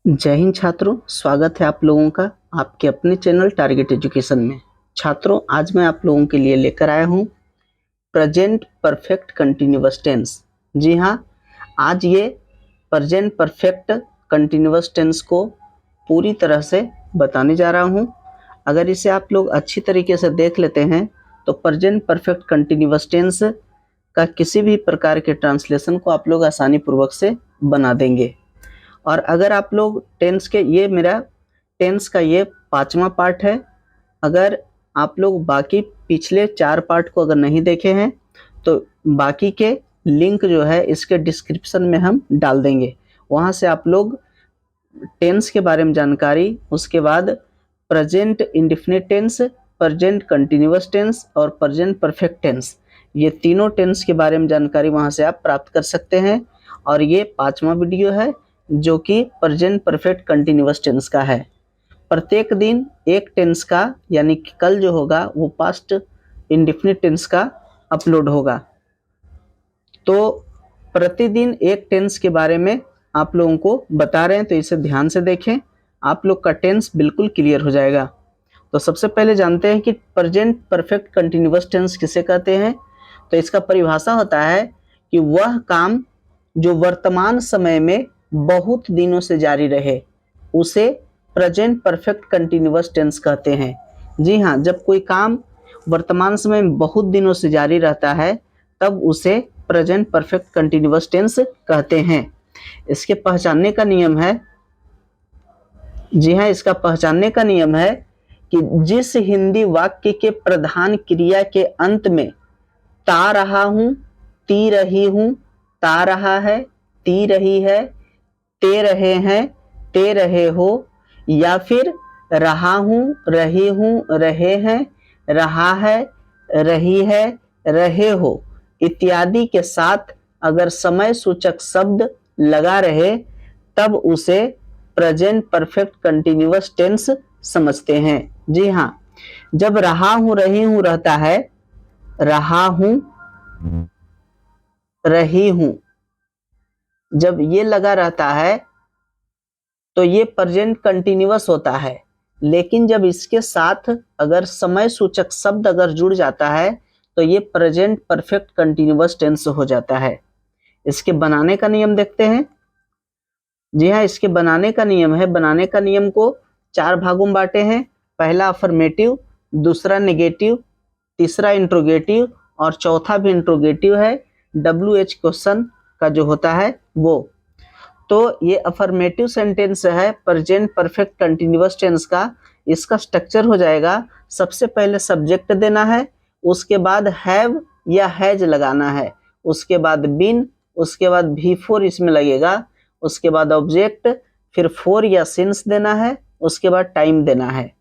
जय हिंद छात्रों, स्वागत है आप लोगों का आपके अपने चैनल टारगेट एजुकेशन में। छात्रों, आज मैं आप लोगों के लिए लेकर आया हूँ प्रेजेंट परफेक्ट कंटिन्यूअस टेंस। जी हाँ, आज ये प्रेजेंट परफेक्ट कंटिन्यूअस टेंस को पूरी तरह से बताने जा रहा हूँ। अगर इसे आप लोग अच्छी तरीके से देख लेते हैं तो प्रेजेंट परफेक्ट कंटिन्यूअस टेंस का किसी भी प्रकार के ट्रांसलेशन को आप लोग आसानी पूर्वक से बना देंगे। और अगर आप लोग टेंस का ये 5वां पार्ट है। अगर आप लोग बाकी पिछले 4 पार्ट को अगर नहीं देखे हैं तो बाकी के लिंक जो है इसके डिस्क्रिप्शन में हम डाल देंगे। वहाँ से आप लोग टेंस के बारे में जानकारी, उसके बाद present indefinite tense, present continuous tense और प्रेजेंट परफेक्ट टेंस, ये तीनों टेंस के बारे में जानकारी वहाँ से आप प्राप्त कर सकते हैं। और ये 5वां वीडियो है जो कि प्रेजेंट परफेक्ट कंटिन्यूअस टेंस का है। प्रत्येक दिन एक टेंस का, यानी कि कल जो होगा वो पास्ट इंडेफिनिट टेंस का अपलोड होगा। तो प्रतिदिन एक टेंस के बारे में आप लोगों को बता रहे हैं, तो इसे ध्यान से देखें, आप लोग का टेंस बिल्कुल क्लियर हो जाएगा। तो सबसे पहले जानते हैं कि प्रेजेंट परफेक्ट कंटिन्यूअस टेंस किसे कहते हैं। तो इसका परिभाषा होता है कि वह काम जो वर्तमान समय में बहुत दिनों से जारी रहे उसे प्रेजेंट परफेक्ट कंटिन्यूअस टेंस कहते हैं। जी हाँ, जब कोई काम वर्तमान समय में बहुत दिनों से जारी रहता है तब उसे प्रेजेंट परफेक्ट कंटिन्यूअस टेंस कहते हैं। इसके पहचानने का नियम है, जी हाँ, इसका पहचानने का नियम है कि जिस हिंदी वाक्य के प्रधान क्रिया के अंत में ता रहा हूं, ती रही हूं, ता रहा है, ती रही है, ते रहे हैं, ते रहे हो, या फिर रहा हूं, रही हूं, रहे हैं, रहा है, रही है, रहे हो इत्यादि के साथ अगर समय सूचक शब्द लगा रहे तब उसे प्रेजेंट परफेक्ट कंटिन्यूअस टेंस समझते हैं। जी हाँ, जब रहा हूं, रही हूं रहता है, रहा हूं, रही हूं, जब ये लगा रहता है तो ये प्रेजेंट कंटिन्यूअस होता है। लेकिन जब इसके साथ अगर समय सूचक शब्द अगर जुड़ जाता है तो ये प्रेजेंट परफेक्ट कंटिन्यूअस टेंस हो जाता है। इसके बनाने का नियम देखते हैं। जी हाँ, इसके बनाने का नियम है, बनाने का नियम को 4 भागों में बांटे हैं। पहला अफर्मेटिव, दूसरा नेगेटिव, तीसरा इंट्रोगेटिव और चौथा भी इंट्रोगेटिव है। WH क्वेश्चन का जो होता है वो। तो ये अफर्मेटिव सेंटेंस है प्रेजेंट परफेक्ट कंटिन्यूअस टेंस का। इसका स्ट्रक्चर हो जाएगा, सबसे पहले सब्जेक्ट देना है, उसके बाद हैव या हैज लगाना है, उसके बाद बीन, उसके बाद V4 इसमें लगेगा, उसके बाद ऑब्जेक्ट, फिर फोर या सिंस देना है, उसके बाद टाइम देना है।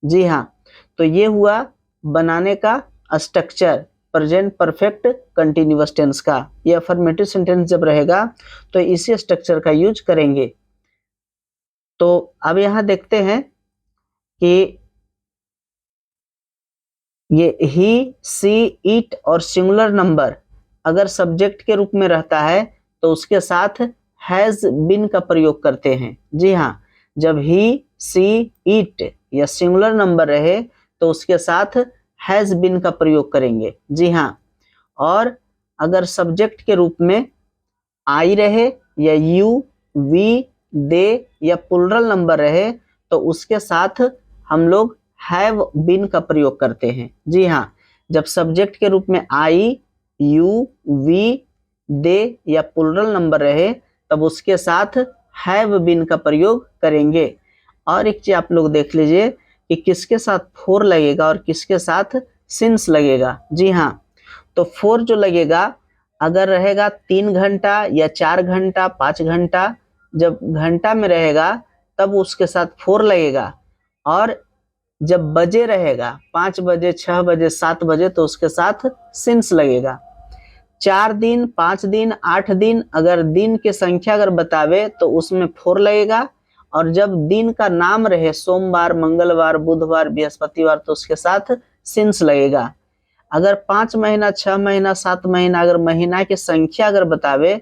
जी हाँ, तो ये हुआ बनाने का structure present perfect continuous tense का। ये अफर्मेटिव सेंटेंस जब रहेगा तो इसी स्ट्रक्चर का यूज करेंगे। तो अब यहां देखते हैं कि ये ही, सी, इट और सिंगुलर नंबर अगर सब्जेक्ट के रूप में रहता है तो उसके साथ हैज बीन का प्रयोग करते हैं। जी हाँ, जब ही, सी, इट या सिंगुलर नंबर रहे तो उसके साथ हैज बीन का प्रयोग करेंगे। जी हाँ, और अगर सब्जेक्ट के रूप में आई रहे या यू, वी, दे या प्लुरल नंबर रहे तो उसके साथ हम लोग हैव बीन का प्रयोग करते हैं। जी हाँ, जब सब्जेक्ट के रूप में आई, यू, वी, दे या प्लुरल नंबर रहे तब उसके साथ हैव बीन का प्रयोग करेंगे। और एक चीज आप लोग देख लीजिए कि किसके साथ फोर लगेगा और किसके साथ सिंस लगेगा। जी हाँ, तो फोर जो लगेगा अगर रहेगा 3 घंटा या 4 घंटा, 5 घंटा, जब घंटा में रहेगा तब उसके साथ फोर लगेगा। और जब बजे रहेगा 5 बजे, 6 बजे, 7 बजे तो उसके साथ सिंस लगेगा। 4 दिन, 5 दिन, 8 दिन अगर दिन की संख्या अगर बतावे तो उसमें फोर लगेगा। और जब दिन का नाम रहे सोमवार, मंगलवार, बुधवार, बृहस्पतिवार तो उसके साथ सिंस लगेगा। अगर 5 महीना, 6 महीना, 7 महीना अगर महीना की संख्या अगर बतावे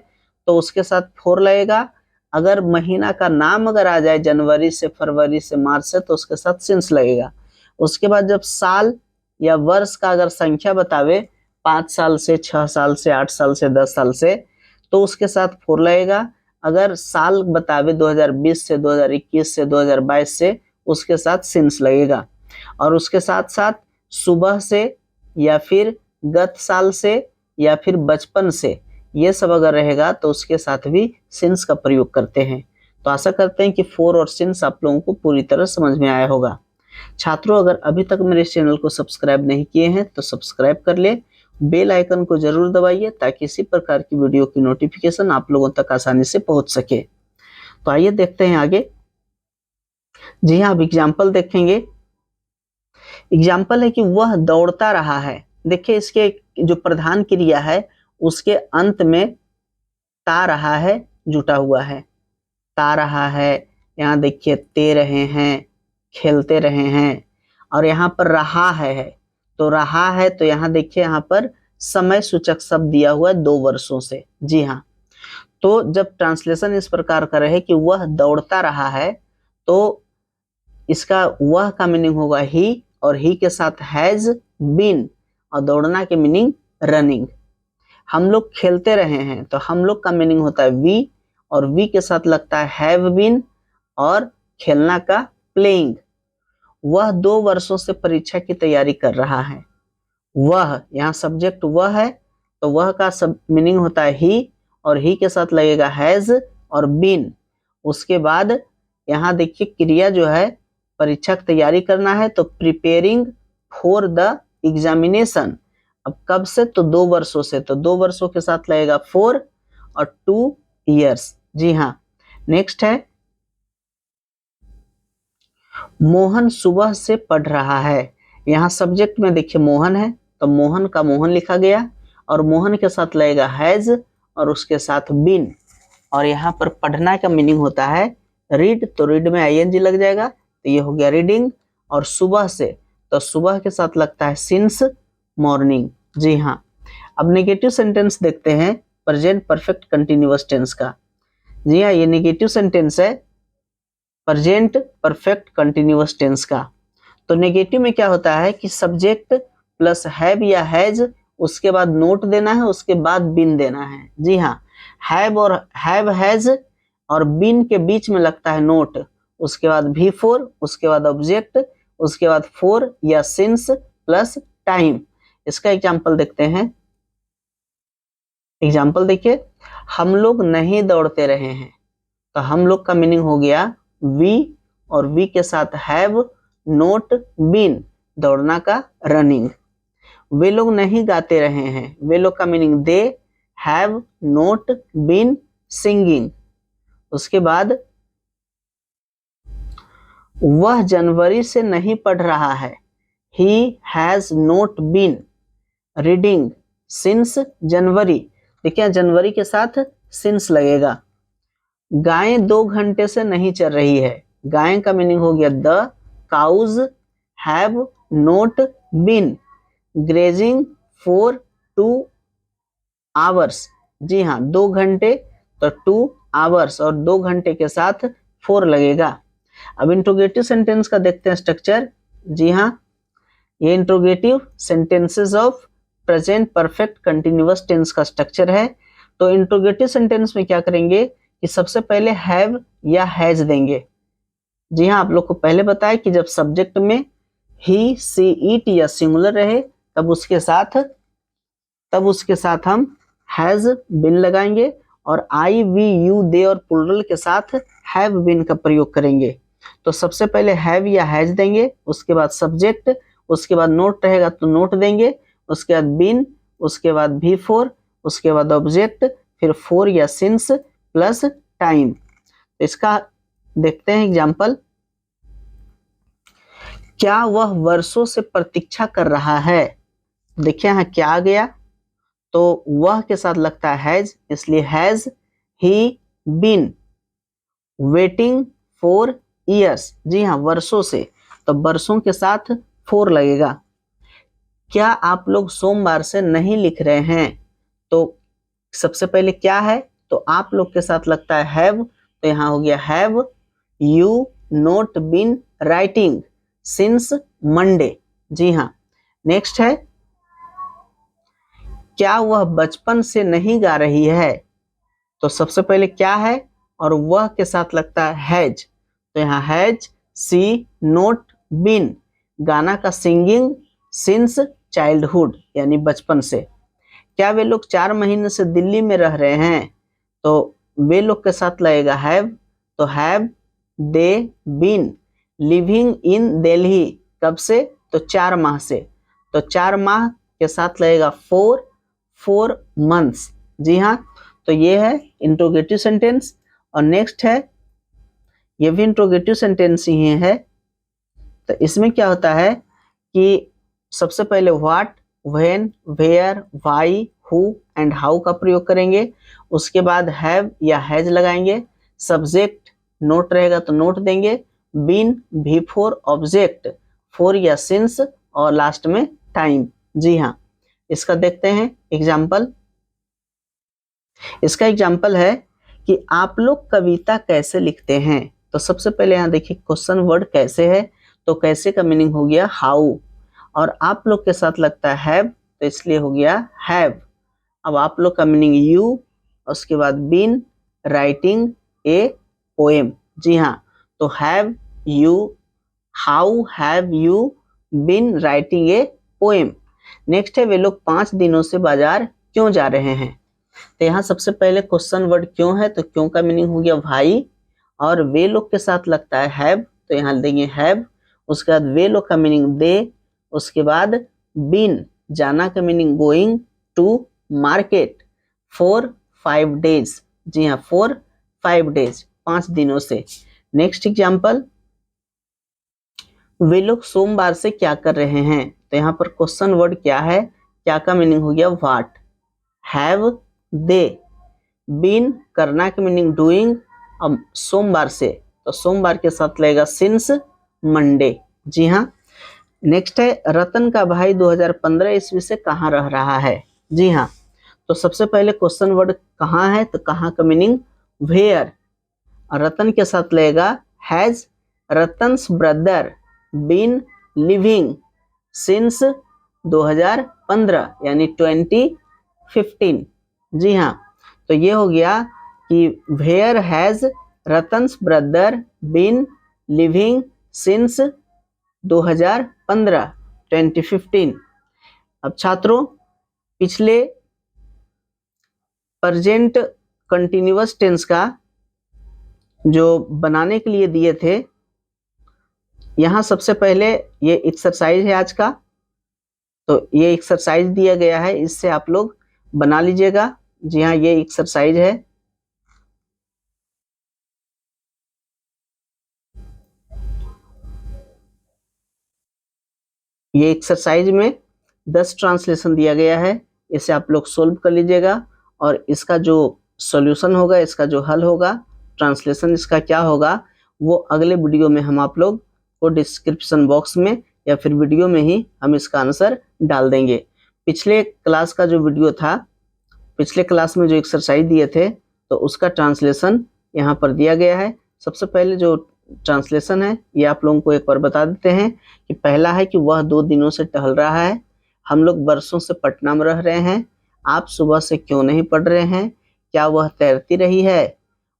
तो उसके साथ फोर लगेगा। अगर महीना का नाम अगर आ जाए जनवरी से, फरवरी से, मार्च से, तो उसके साथ सिंस लगेगा। उसके बाद जब साल या वर्ष का अगर संख्या बतावे 5 साल से, 6 साल से, 8 साल से, 10 साल से, तो उसके साथ 4 लगेगा। अगर साल बतावे 2020 से, 2021 से, 2022 से, उसके साथ सिंस लगेगा। और उसके साथ साथ सुबह से या फिर गत साल से या फिर बचपन से, ये सब अगर रहेगा तो उसके साथ भी सिंस का प्रयोग करते हैं। तो आशा करते हैं कि फोर और सिंस आप लोगों को पूरी तरह समझ में आया होगा। छात्रों, अगर अभी तक मेरे चैनल को सब्सक्राइब नहीं किए हैं तो सब्सक्राइब कर ले, बेल आइकन को जरूर दबाइए ताकि इसी प्रकार की वीडियो की नोटिफिकेशन आप लोगों तक आसानी से पहुंच सके। तो आइए देखते हैं आगे। जी हाँ, अब एग्जाम्पल देखेंगे। एग्जाम्पल है कि वह दौड़ता रहा है। देखिए, इसके जो प्रधान क्रिया है उसके अंत में ता रहा है जुटा हुआ है। ता रहा है, यहाँ देखिए ते रहे हैं, खेलते रहे हैं, और यहाँ पर रहा है। तो रहा है, तो यहाँ देखिए यहाँ पर समय सूचक शब्द दिया हुआ है 2 वर्षों से। जी हाँ, तो जब ट्रांसलेशन इस प्रकार का रहे कि वह दौड़ता रहा है, तो इसका वह का मीनिंग होगा ही, और ही के साथ हैज बीन, और दौड़ना के मीनिंग रनिंग। हम लोग खेलते रहे हैं, तो हम लोग का मीनिंग होता है वी, और वी के साथ लगता है हैव बीन, और खेलना का प्लेइंग। वह 2 वर्षों से परीक्षा की तैयारी कर रहा है। वह, यहाँ सब्जेक्ट वह है, तो वह का सब मीनिंग होता है ही, और ही के साथ लगेगा हैज और बीन। उसके बाद यहाँ देखिए क्रिया जो है, परीक्षा की तैयारी करना है, तो प्रिपेयरिंग फॉर द एग्जामिनेशन। अब कब से, तो 2 वर्षों से, तो 2 वर्षों के साथ लगेगा 4 और 2 ईयर्स। जी हाँ, नेक्स्ट है मोहन सुबह से पढ़ रहा है। यहाँ सब्जेक्ट में देखिए मोहन है, तो मोहन का मोहन लिखा गया, और मोहन के साथ लगेगा हैज और उसके साथ बीन। और यहाँ पर पढ़ना का मीनिंग होता है रीड, तो रीड में आईएनजी लग जाएगा, तो ये हो गया रीडिंग। और सुबह से, तो सुबह के साथ लगता है सिंस मॉर्निंग। जी हाँ, अब नेगेटिव सेंटेंस देखते हैं प्रेजेंट परफेक्ट कंटिन्यूअस टेंस का। जी हाँ, ये नेगेटिव सेंटेंस है प्रेजेंट परफेक्ट कंटिन्यूअस टेंस का। तो नेगेटिव में क्या होता है कि सब्जेक्ट प्लस हैव या हैज, उसके बाद नोट देना है, उसके बाद बिन देना है। जी हाँ, हैव और हैव हैज और बिन के बीच में लगता है नोट, उसके बाद भी फोर, उसके बाद ऑब्जेक्ट, उसके बाद फोर या सिंस प्लस टाइम। इसका एग्जाम्पल देखते हैं। एग्जाम्पल देखिए, हम लोग नहीं दौड़ते रहे हैं, तो हम लोग का मीनिंग हो गया वी, और वी के साथ हैव नोट बीन, दौड़ना का रनिंग। वे लोग नहीं गाते रहे हैं, वे लोग का meaning they have not been singing. उसके बाद वह जनवरी से नहीं पढ़ रहा है, he has not been reading since January. देखिए जनवरी के साथ सिंस लगेगा। गायें 2 घंटे से नहीं चल रही है, गायें का मीनिंग हो गया the cows have not been grazing for 2 hours. जी हाँ, 2 घंटे, तो 2 आवर्स, और 2 घंटे के साथ 4 लगेगा। अब इंट्रोगेटिव सेंटेंस का देखते हैं स्ट्रक्चर। जी हाँ, ये interrogative sentences of present perfect continuous tense का स्ट्रक्चर है। तो इंट्रोगेटिव सेंटेंस में क्या करेंगे कि सबसे पहले हैव या हैज देंगे। जी हाँ, आप लोग को पहले बताया कि जब सब्जेक्ट में ही, सी, इट या सिंगुलर रहे, तब उसके साथ हम हैज बिन लगाएंगे, और आई, वी, यू, दे और प्लूरल के साथ हैव बिन का प्रयोग करेंगे। तो सबसे पहले हैव या हैज देंगे, उसके बाद सब्जेक्ट, उसके बाद नोट रहेगा तो नोट देंगे, उसके बाद बिन, उसके बाद भी फोर, उसके बाद ऑब्जेक्ट, फिर फोर या सिंस प्लस टाइम। इसका देखते हैं एग्जाम्पल। क्या वह वर्षों से प्रतीक्षा कर रहा है। देखिए यहाँ क्या आ गया, तो वह के साथ लगता है हैज, इसलिए has he been waiting for years. जी हाँ, वर्षों से, तो वर्षों के साथ 4 लगेगा। क्या आप लोग सोमवार से नहीं लिख रहे हैं, तो सबसे पहले क्या है, तो आप लोग के साथ लगता है हैव, तो यहाँ हो गया have you not been writing since Monday. जी हाँ। नेक्स्ट है, क्या वह बचपन से नहीं गा रही है? तो सबसे पहले क्या है और वह के साथ लगता है हैज, तो यहाँ हैज सी नॉट बीन, गाना का सिंगिंग सिंस चाइल्डहुड यानी बचपन से। क्या वे लोग 4 महीने से दिल्ली में रह रहे हैं? तो वे लोग के साथ लगेगा हैव, तो have they been living in Delhi, कब से? तो 4 माह से। तो 4 माह के साथ लगेगा 4 मंथ्स। जी हाँ, तो ये है इंट्रोगेटिव सेंटेंस। और नेक्स्ट है, ये भी इंट्रोगेटिव सेंटेंस ही है। तो इसमें क्या होता है कि सबसे पहले what, when, where, why, who and how का प्रयोग करेंगे। उसके बाद हैव या हैज लगाएंगे। सब्जेक्ट नोट रहेगा तो नोट देंगे। बीन बिफोर ऑब्जेक्ट, फॉर या सिंस, और लास्ट में टाइम। जी हाँ, इसका देखते हैं एग्जाम्पल। इसका एग्जाम्पल है कि आप लोग कविता कैसे लिखते हैं। तो सबसे पहले यहाँ देखिए क्वेश्चन वर्ड कैसे है, तो कैसे का मीनिंग हो गया हाउ, और आप लोग के साथ लगता है हैव, तो इसलिए हो गया हैव। अब आप लोग का मीनिंग यू, उसके बाद बीन राइटिंग ए पोएम। जी हाँ, तो have you, how have you been writing a poem. Next है, वे लोग 5 दिनों से बाजार क्यों जा रहे हैं? तो यहाँ सबसे पहले क्वेश्चन वर्ड क्यों है, तो क्यों का मीनिंग हो गया भाई, और वे लोग के साथ लगता है हैव, तो यहाँ देंगे हैव। उसके बाद वे लोग का मीनिंग दे, उसके बाद बीन जाना का meaning going to market for 5 days. जी हाँ, फॉर 5 डेज, 5 दिनों से। नेक्स्ट एग्जाम्पल, वे लोग सोमवार से क्या कर रहे हैं? तो यहाँ पर क्वेश्चन वर्ड क्या है, क्या का मीनिंग हो गया व्हाट, हैव दे बीन करना के मीनिंग डूइंग, अब सोमवार से, तो सोमवार के साथ लगेगा सिंस मंडे। जी हाँ। नेक्स्ट है, रतन का भाई 2015 ईस्वी से कहाँ रह रहा है? जी हाँ, तो सबसे पहले क्वेश्चन वर्ड कहाँ है, तो कहाँ का मीनिंग वेयर, रतन के साथ लगेगा has Ratan's brother been living since 2015 यानी 2015। जी हाँ, तो ये हो गया कि where has Ratan's brother been living since 2015 2015। अब छात्रों, पिछले प्रेजेंट कंटिन्यूअस टेंस का जो बनाने के लिए दिए थे, यहाँ सबसे पहले ये एक्सरसाइज है आज का, तो ये एक्सरसाइज दिया गया है, इससे आप लोग बना लीजिएगा। जी हाँ, ये एक्सरसाइज है। ये एक्सरसाइज में 10 ट्रांसलेशन दिया गया है, इसे आप लोग सोल्व कर लीजिएगा, और इसका जो सॉल्यूशन होगा, इसका जो हल होगा, ट्रांसलेशन इसका क्या होगा, वो अगले वीडियो में हम आप लोग को डिस्क्रिप्शन बॉक्स में या फिर वीडियो में ही हम इसका आंसर डाल देंगे। पिछले क्लास का जो वीडियो था, पिछले क्लास में जो एक्सरसाइज दिए थे, तो उसका ट्रांसलेशन यहाँ पर दिया गया है। सबसे पहले जो ट्रांसलेशन है ये आप लोगों को एक बार बता देते हैं कि पहला है कि वह 2 दिनों से टहल रहा है, हम लोग बरसों से पटना में रह रहे हैं, आप सुबह से क्यों नहीं पढ़ रहे हैं, क्या वह तैरती रही है,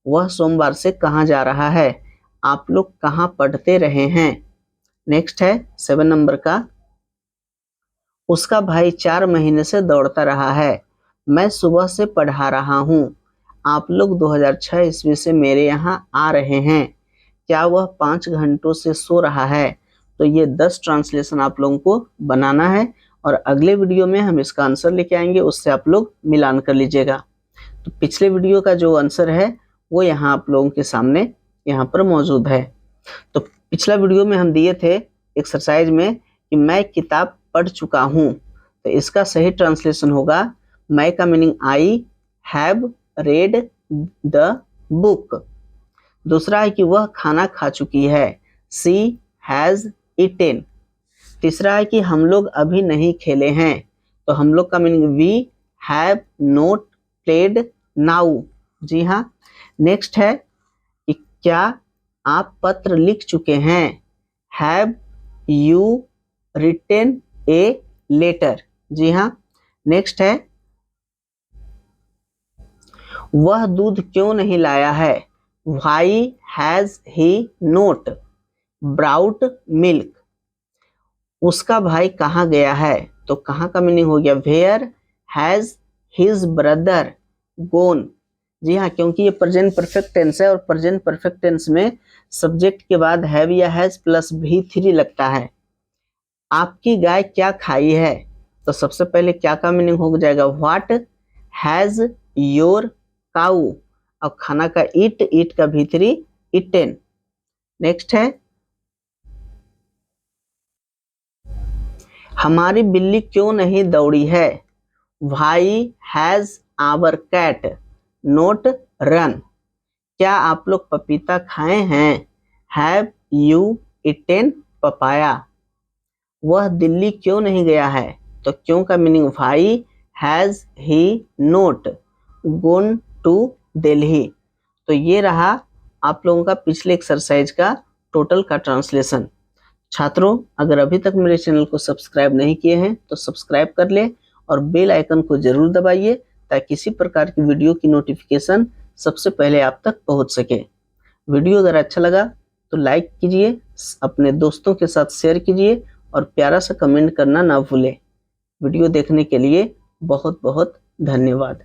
वह सोमवार से कहाँ जा रहा है, आप लोग कहाँ पढ़ते रहे हैं। नेक्स्ट है 7 नंबर का, उसका भाई 4 महीने से दौड़ता रहा है, मैं सुबह से पढ़ा रहा हूँ, आप लोग 2006 ईस्वी से मेरे यहाँ आ रहे हैं, क्या वह 5 घंटों से सो रहा है। तो ये 10 ट्रांसलेशन आप लोगों को बनाना है, और अगले वीडियो में हम इसका आंसर लेके आएंगे, उससे आप लोग मिलान कर लीजिएगा। तो पिछले वीडियो का जो आंसर है वो यहाँ आप लोगों के सामने यहाँ पर मौजूद है। तो पिछला वीडियो में हम दिए थे एक्सरसाइज में कि मैं किताब पढ़ चुका हूँ, तो इसका सही ट्रांसलेशन होगा मैं का meaning I have read the book. दूसरा है कि वह खाना खा चुकी है, सी हैज ईटेन। तीसरा है कि हम लोग अभी नहीं खेले हैं, तो हम लोग का meaning we have not played now. जी हाँ। नेक्स्ट है क्या आप पत्र लिख चुके हैं? Have you written a letter? जी हाँ। नेक्स्ट है, वह दूध क्यों नहीं लाया है? Why has he not brought milk? उसका भाई कहाँ गया है? तो कहाँ का मीनिंग हो गया where has his brother gone? जी हाँ, क्योंकि ये प्रेजेंट परफेक्ट टेंस है और प्रेजेंट परफेक्ट टेंस में सब्जेक्ट के बाद हैव या हैज प्लस भी3 लगता है। आपकी गाय क्या खाई है? तो सबसे पहले क्या का मीनिंग हो जाएगा व्हाट हैज योर काऊ, और खाना का ईट का भी3 ईटेन। नेक्स्ट है, हमारी बिल्ली क्यों नहीं दौड़ी है? Why has our cat not run? क्या आप लोग पपीता खाए हैं? Have you eaten papaya? वह दिल्ली क्यों नहीं गया है? तो क्यों का meaning why has he not gone to Delhi? तो ये रहा आप लोगों का पिछले एक्सरसाइज का टोटल का ट्रांसलेशन। छात्रों, अगर अभी तक मेरे चैनल को सब्सक्राइब नहीं किए हैं तो सब्सक्राइब कर ले और बेल आइकन को जरूर दबाइए ताकि किसी प्रकार की वीडियो की नोटिफिकेशन सबसे पहले आप तक पहुंच सके। वीडियो अगर अच्छा लगा तो लाइक कीजिए, अपने दोस्तों के साथ शेयर कीजिए और प्यारा सा कमेंट करना ना भूलें। वीडियो देखने के लिए बहुत बहुत धन्यवाद।